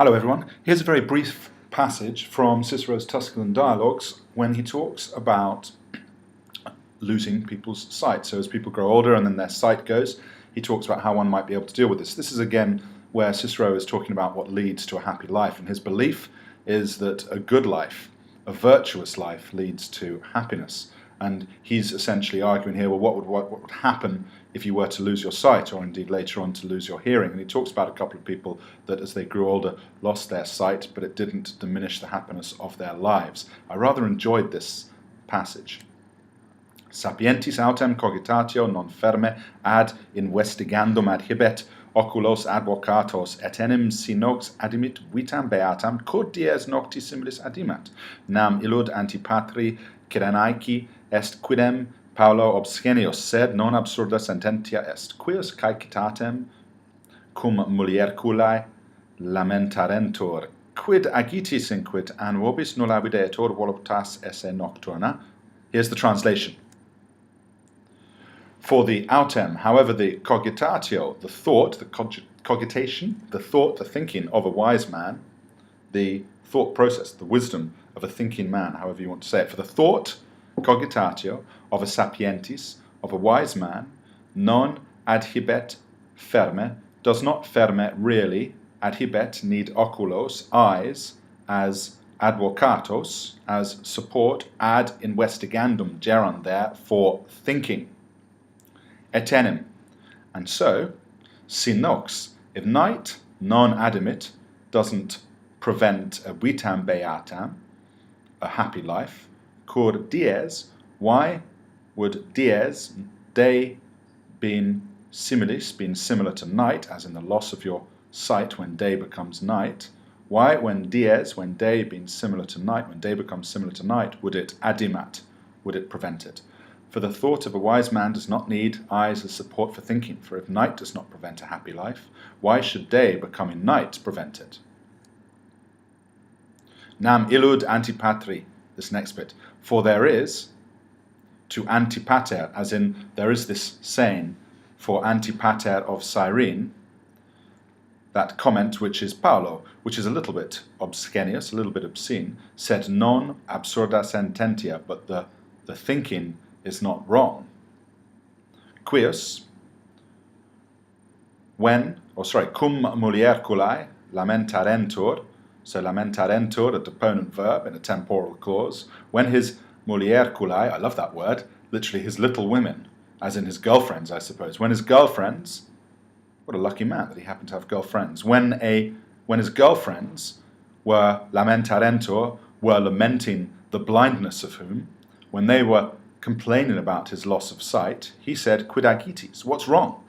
Hello everyone. Here's a very brief passage from Cicero's Tusculan Dialogues when he talks about losing people's sight. So as people grow older and then their sight goes, he talks about how one might be able to deal with this. This is again where Cicero is talking about what leads to a happy life, and his belief is that a good life, a virtuous life, leads to happiness. And he's essentially arguing here, well, what would happen if you were to lose your sight, or indeed later on to lose your hearing? And he talks about a couple of people that as they grew older lost their sight, but it didn't diminish the happiness of their lives. I rather enjoyed this passage. Sapientis autem cogitatio non firme ad investigandum adhibet oculos advocatos et enim si nox adimit vitam beatam quod dies nocti similis adimat nam illud antipatri Cyrenaici est quidem Paulo obscenius, sed non absurda sententia est, quius caecitatem cum mulierculae lamentarentur, quid agitis inquit an vobis nulla videtur voluptas esse nocturna. Here's the translation. For the autem, however, the cogitatio, the thought, the cogitation, the thought, the thinking of a wise man, the thought process, the wisdom of a thinking man, however you want to say it, for the thought, cogitatio, of a sapientis, of a wise man, non adhibet ferme, does not ferme really, adhibet need oculos, eyes, as advocatos, as support, ad investigandum, geron there, for thinking. Et enim, and so, si nox, if night, non adimit, doesn't prevent a vitam beatam, a happy life, cur dies, why would dies, day, being similis, being similar to night, as in the loss of your sight when day becomes night, why when dies, when day being similar to night, when day becomes similar to night, would it adimat, would it prevent it? For the thought of a wise man does not need eyes as support for thinking, for if night does not prevent a happy life, why should day becoming night prevent it? Nam illud antipatri, this next bit, for there is, to antipater, as in there is this saying for Antipater of Cyrene, that comment which is Paulo, which is a little bit obscenius, a little bit obscene, said non absurda sententia, but the thinking is not wrong. Quius, cum mulierculae lamentarentur, so lamentarentur, a deponent verb in a temporal clause, when his mulierculae, I love that word, literally his little women, as in his girlfriends, I suppose. When his girlfriends, what a lucky man that he happened to have girlfriends. When his girlfriends were lamentarentur, were lamenting the blindness of whom, when they were complaining about his loss of sight, he said, quid agitis, what's wrong?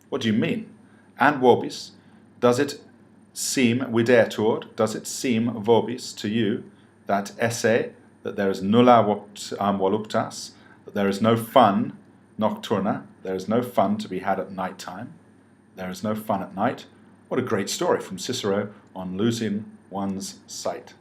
What do you mean? And vobis, does it seem videtur, does it seem vobis to you that esse, that there is nulla voluptas, that there is no fun nocturna, there is no fun to be had at night time, there is no fun at night? What a great story from Cicero on losing one's sight.